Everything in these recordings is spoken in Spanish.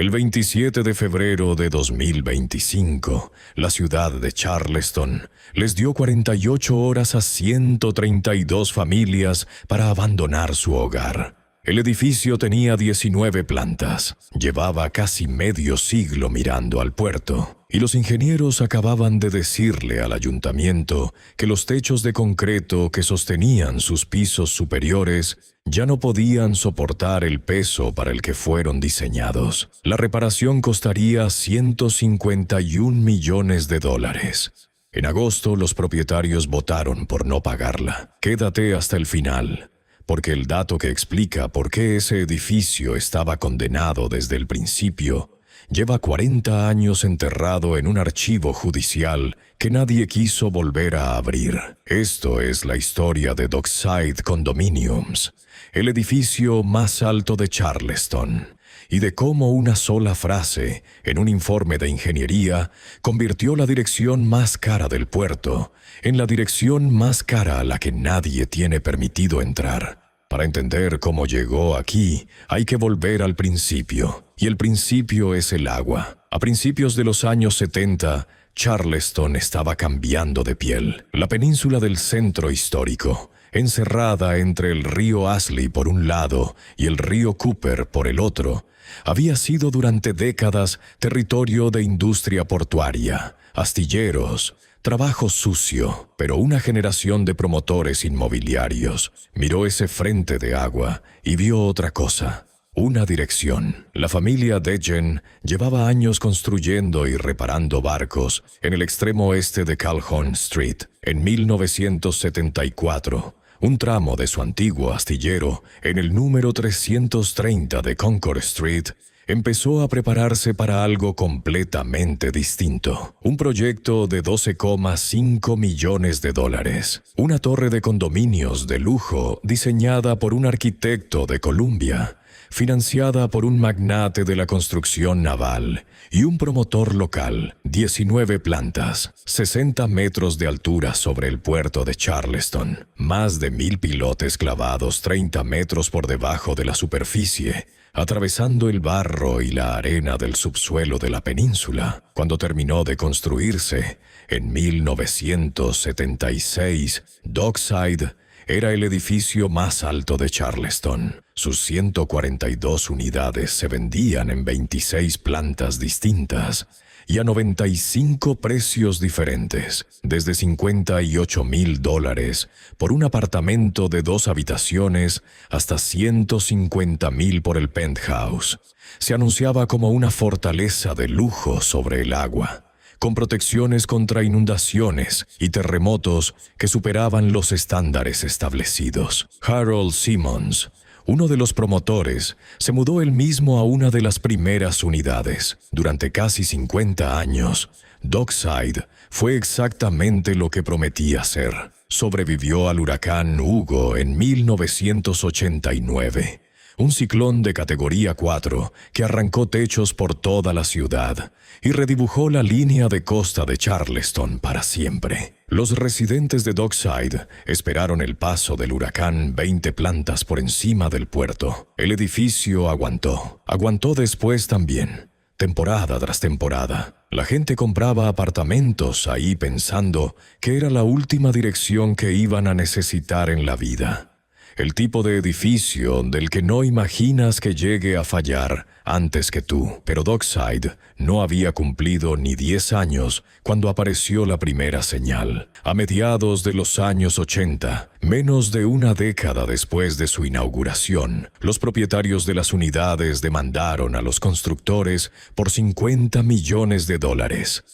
El 27 de febrero de 2025, la ciudad de Charleston les dio 48 horas a 132 familias para abandonar su hogar. El edificio tenía 19 plantas, llevaba casi medio siglo mirando al puerto, y los ingenieros acababan de decirle al ayuntamiento que los techos de concreto que sostenían sus pisos superiores ya no podían soportar el peso para el que fueron diseñados. La reparación costaría $151 millones. En agosto, los propietarios votaron por no pagarla. Quédate hasta el final, porque el dato que explica por qué ese edificio estaba condenado desde el principio lleva 40 años enterrado en un archivo judicial que nadie quiso volver a abrir. Esto es la historia de Dockside Condominiums, el edificio más alto de Charleston, y de cómo una sola frase en un informe de ingeniería convirtió la dirección más cara del puerto en la dirección más cara a la que nadie tiene permitido entrar. Para entender cómo llegó aquí, hay que volver al principio, y el principio es el agua. A principios de los años 70, Charleston estaba cambiando de piel. La península del centro histórico, encerrada entre el río Ashley por un lado y el río Cooper por el otro, había sido durante décadas territorio de industria portuaria, astilleros, trabajo sucio, pero una generación de promotores inmobiliarios miró ese frente de agua y vio otra cosa, una dirección. La familia Degen llevaba años construyendo y reparando barcos en el extremo oeste de Calhoun Street. En 1974, un tramo de su antiguo astillero, en el número 330 de Concord Street, empezó a prepararse para algo completamente distinto. Un proyecto de $12,5 millones. Una torre de condominios de lujo diseñada por un arquitecto de Columbia, financiada por un magnate de la construcción naval y un promotor local. 19 plantas, 60 metros de altura sobre el puerto de Charleston, más de 1,000 pilotes clavados 30 metros por debajo de la superficie, atravesando el barro y la arena del subsuelo de la península. Cuando terminó de construirse, en 1976, Dockside era el edificio más alto de Charleston. Sus 142 unidades se vendían en 26 plantas distintas y a 95 precios diferentes, desde $58,000 por un apartamento de 2 habitaciones hasta $150,000 por el penthouse. Se anunciaba como una fortaleza de lujo sobre el agua, con protecciones contra inundaciones y terremotos que superaban los estándares establecidos. Harold Simmons, uno de los promotores, se mudó él mismo a una de las primeras unidades. Durante casi 50 años, Dockside fue exactamente lo que prometía ser. Sobrevivió al huracán Hugo en 1989. Un ciclón de categoría 4 que arrancó techos por toda la ciudad y redibujó la línea de costa de Charleston para siempre. Los residentes de Dockside esperaron el paso del huracán 20 plantas por encima del puerto. El edificio aguantó. Aguantó después también, temporada tras temporada. La gente compraba apartamentos ahí pensando que era la última dirección que iban a necesitar en la vida. El tipo de edificio del que no imaginas que llegue a fallar antes que tú. Pero Dockside no había cumplido ni 10 años cuando apareció la primera señal. A mediados de los años 80, menos de una década después de su inauguración, los propietarios de las unidades demandaron a los constructores por $50 millones.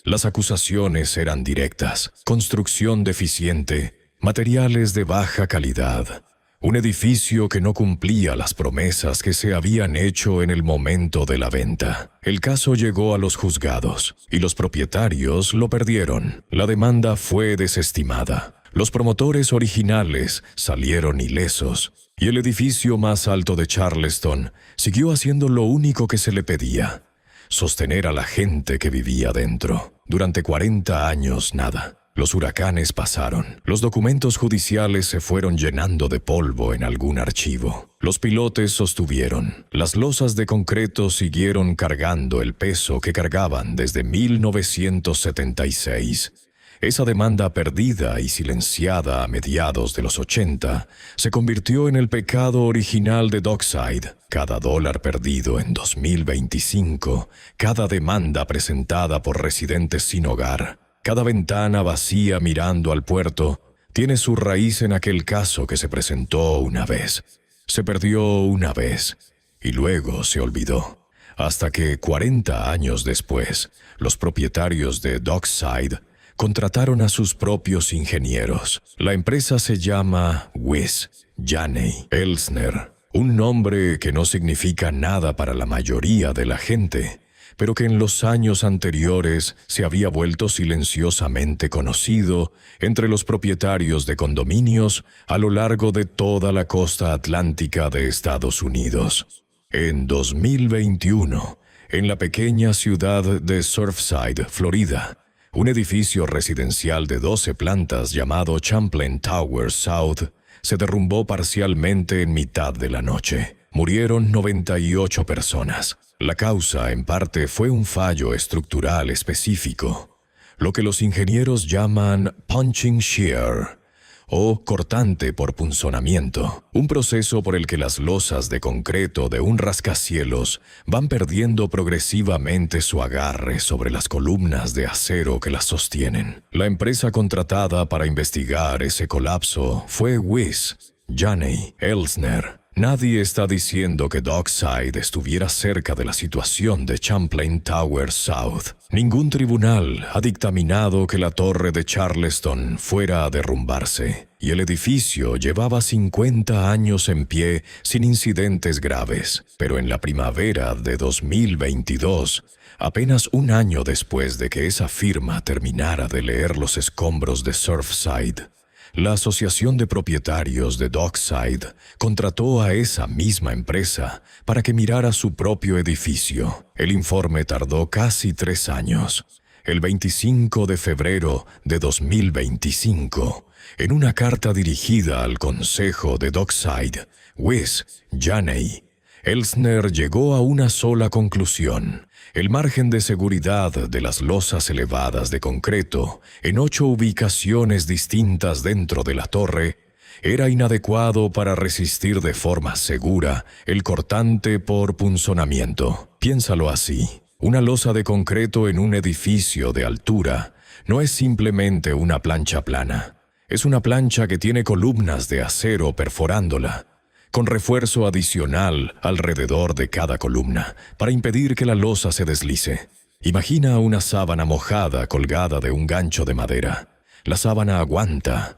Las acusaciones eran directas: construcción deficiente, materiales de baja calidad, un edificio que no cumplía las promesas que se habían hecho en el momento de la venta. El caso llegó a los juzgados y los propietarios lo perdieron. La demanda fue desestimada. Los promotores originales salieron ilesos y el edificio más alto de Charleston siguió haciendo lo único que se le pedía: sostener a la gente que vivía dentro. Durante 40 años nada. Los huracanes pasaron. Los documentos judiciales se fueron llenando de polvo en algún archivo. Los pilotes sostuvieron. Las losas de concreto siguieron cargando el peso que cargaban desde 1976. Esa demanda perdida y silenciada a mediados de los 80 se convirtió en el pecado original de Dockside. Cada dólar perdido en 2025, cada demanda presentada por residentes sin hogar, cada ventana vacía mirando al puerto, tiene su raíz en aquel caso que se presentó una vez, se perdió una vez y luego se olvidó. Hasta que 40 años después, los propietarios de Dockside contrataron a sus propios ingenieros. La empresa se llama Wis Janey Elsner, un nombre que no significa nada para la mayoría de la gente, pero que en los años anteriores se había vuelto silenciosamente conocido entre los propietarios de condominios a lo largo de toda la costa atlántica de Estados Unidos. En 2021, en la pequeña ciudad de Surfside, Florida, un edificio residencial de 12 plantas llamado Champlain Towers South se derrumbó parcialmente en mitad de la noche. Murieron 98 personas. La causa, en parte, fue un fallo estructural específico, lo que los ingenieros llaman punching shear, o cortante por punzonamiento, un proceso por el que las losas de concreto de un rascacielos van perdiendo progresivamente su agarre sobre las columnas de acero que las sostienen. La empresa contratada para investigar ese colapso fue Wis Janey Elsner. Nadie está diciendo que Dockside estuviera cerca de la situación de Champlain Towers South. Ningún tribunal ha dictaminado que la torre de Charleston fuera a derrumbarse, y el edificio llevaba 50 años en pie sin incidentes graves. Pero en la primavera de 2022, apenas un año después de que esa firma terminara de leer los escombros de Surfside, la Asociación de Propietarios de Dockside contrató a esa misma empresa para que mirara su propio edificio. El informe tardó casi 3 años. El 25 de febrero de 2025, en una carta dirigida al Consejo de Dockside, Wis Janey Elsner llegó a una sola conclusión: el margen de seguridad de las losas elevadas de concreto en 8 ubicaciones distintas dentro de la torre era inadecuado para resistir de forma segura el cortante por punzonamiento. Piénsalo así: una losa de concreto en un edificio de altura no es simplemente una plancha plana. Es una plancha que tiene columnas de acero perforándola, con refuerzo adicional alrededor de cada columna, para impedir que la losa se deslice. Imagina una sábana mojada colgada de un gancho de madera. La sábana aguanta,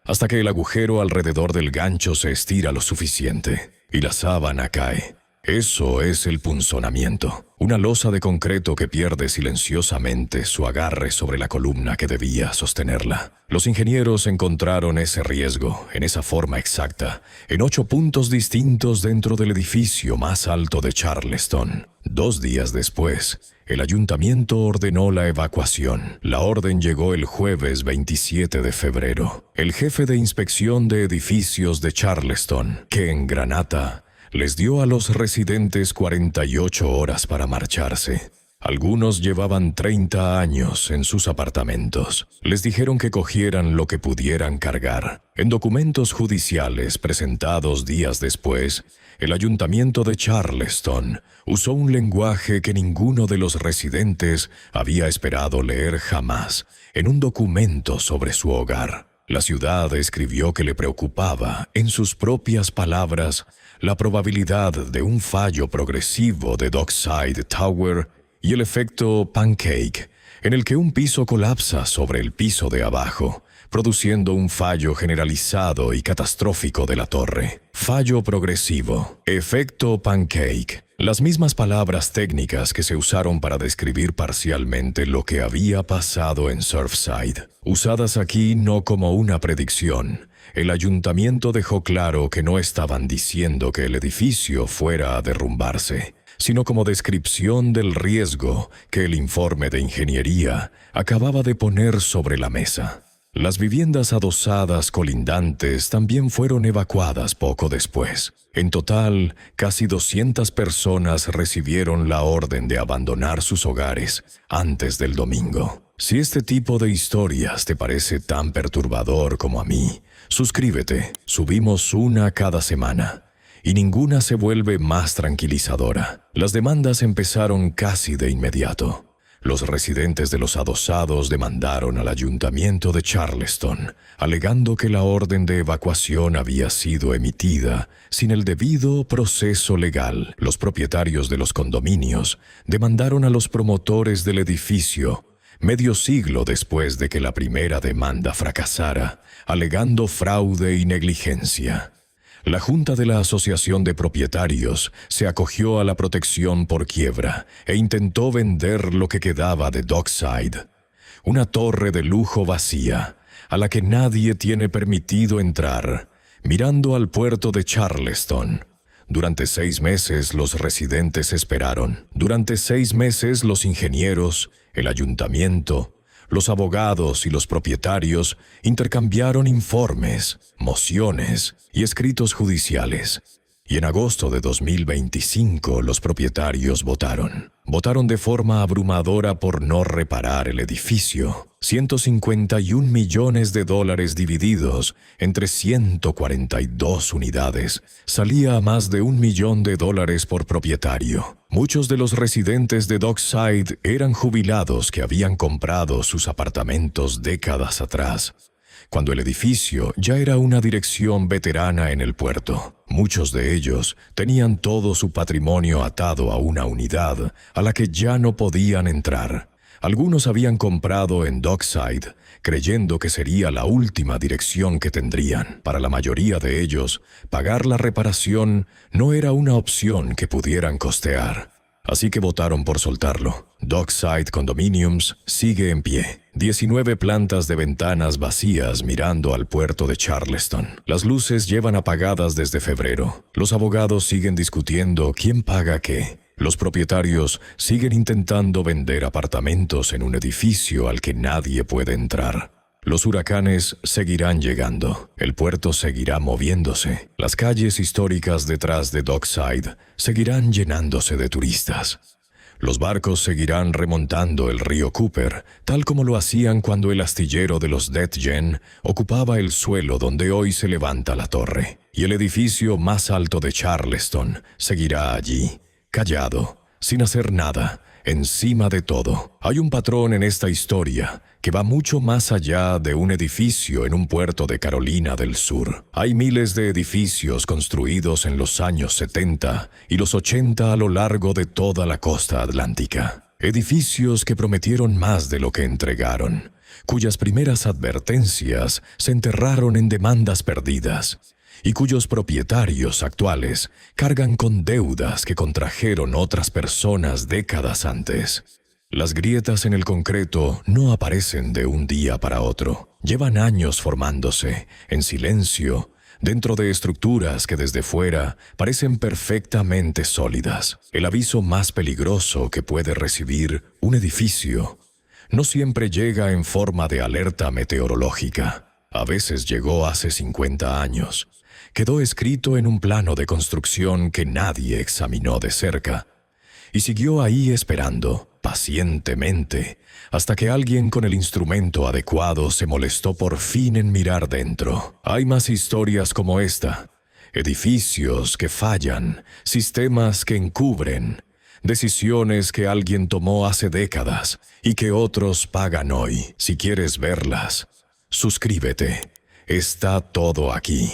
hasta que el agujero alrededor del gancho se estira lo suficiente, y la sábana cae. Eso es el punzonamiento, una losa de concreto que pierde silenciosamente su agarre sobre la columna que debía sostenerla. Los ingenieros encontraron ese riesgo, en esa forma exacta, en 8 puntos distintos dentro del edificio más alto de Charleston. 2 días después, el ayuntamiento ordenó la evacuación. La orden llegó el jueves 27 de febrero. El jefe de inspección de edificios de Charleston, Ken Granata, les dio a los residentes 48 horas para marcharse. Algunos llevaban 30 años en sus apartamentos. Les dijeron que cogieran lo que pudieran cargar. En documentos judiciales presentados días después, el ayuntamiento de Charleston usó un lenguaje que ninguno de los residentes había esperado leer jamás en un documento sobre su hogar. La ciudad escribió que le preocupaba, en sus propias palabras, la probabilidad de un fallo progresivo de Dockside Tower y el efecto pancake, en el que un piso colapsa sobre el piso de abajo, produciendo un fallo generalizado y catastrófico de la torre. Fallo progresivo, efecto pancake, las mismas palabras técnicas que se usaron para describir parcialmente lo que había pasado en Surfside, usadas aquí no como una predicción. El ayuntamiento dejó claro que no estaban diciendo que el edificio fuera a derrumbarse, sino como descripción del riesgo que el informe de ingeniería acababa de poner sobre la mesa. Las viviendas adosadas colindantes también fueron evacuadas poco después. En total, casi 200 personas recibieron la orden de abandonar sus hogares antes del domingo. Si este tipo de historias te parece tan perturbador como a mí, suscríbete. Subimos una cada semana. Y ninguna se vuelve más tranquilizadora. Las demandas empezaron casi de inmediato. Los residentes de los adosados demandaron al ayuntamiento de Charleston, alegando que la orden de evacuación había sido emitida sin el debido proceso legal. Los propietarios de los condominios demandaron a los promotores del edificio medio siglo después de que la primera demanda fracasara, alegando fraude y negligencia. La Junta de la Asociación de Propietarios se acogió a la protección por quiebra e intentó vender lo que quedaba de Dockside, una torre de lujo vacía, a la que nadie tiene permitido entrar, mirando al puerto de Charleston. Durante 6 meses los residentes esperaron. Durante 6 meses los ingenieros, el ayuntamiento, los abogados y los propietarios intercambiaron informes, mociones y escritos judiciales. Y en agosto de 2025 los propietarios votaron. Votaron de forma abrumadora por no reparar el edificio. $151 millones divididos entre 142 unidades. Salía a más de $1 millón por propietario. Muchos de los residentes de Dockside eran jubilados que habían comprado sus apartamentos décadas atrás, cuando el edificio ya era una dirección veterana en el puerto. Muchos de ellos tenían todo su patrimonio atado a una unidad a la que ya no podían entrar. Algunos habían comprado en Dockside, creyendo que sería la última dirección que tendrían. Para la mayoría de ellos, pagar la reparación no era una opción que pudieran costear. Así que votaron por soltarlo. Dockside Condominiums sigue en pie. 19 plantas de ventanas vacías mirando al puerto de Charleston. Las luces llevan apagadas desde febrero. Los abogados siguen discutiendo quién paga qué. Los propietarios siguen intentando vender apartamentos en un edificio al que nadie puede entrar. Los huracanes seguirán llegando. El puerto seguirá moviéndose. Las calles históricas detrás de Dockside seguirán llenándose de turistas. Los barcos seguirán remontando el río Cooper, tal como lo hacían cuando el astillero de los Detjen ocupaba el suelo donde hoy se levanta la torre. Y el edificio más alto de Charleston seguirá allí, callado, sin hacer nada, encima de todo. Hay un patrón en esta historia que va mucho más allá de un edificio en un puerto de Carolina del Sur. Hay miles de edificios construidos en los años 70 y los 80 a lo largo de toda la costa atlántica. Edificios que prometieron más de lo que entregaron, cuyas primeras advertencias se enterraron en demandas perdidas, y cuyos propietarios actuales cargan con deudas que contrajeron otras personas décadas antes. Las grietas en el concreto no aparecen de un día para otro. Llevan años formándose, en silencio, dentro de estructuras que desde fuera parecen perfectamente sólidas. El aviso más peligroso que puede recibir un edificio no siempre llega en forma de alerta meteorológica. A veces llegó hace 50 años. Quedó escrito en un plano de construcción que nadie examinó de cerca, y siguió ahí esperando, pacientemente, hasta que alguien con el instrumento adecuado se molestó por fin en mirar dentro. Hay más historias como esta, edificios que fallan, sistemas que encubren, decisiones que alguien tomó hace décadas y que otros pagan hoy. Si quieres verlas, suscríbete. Está todo aquí.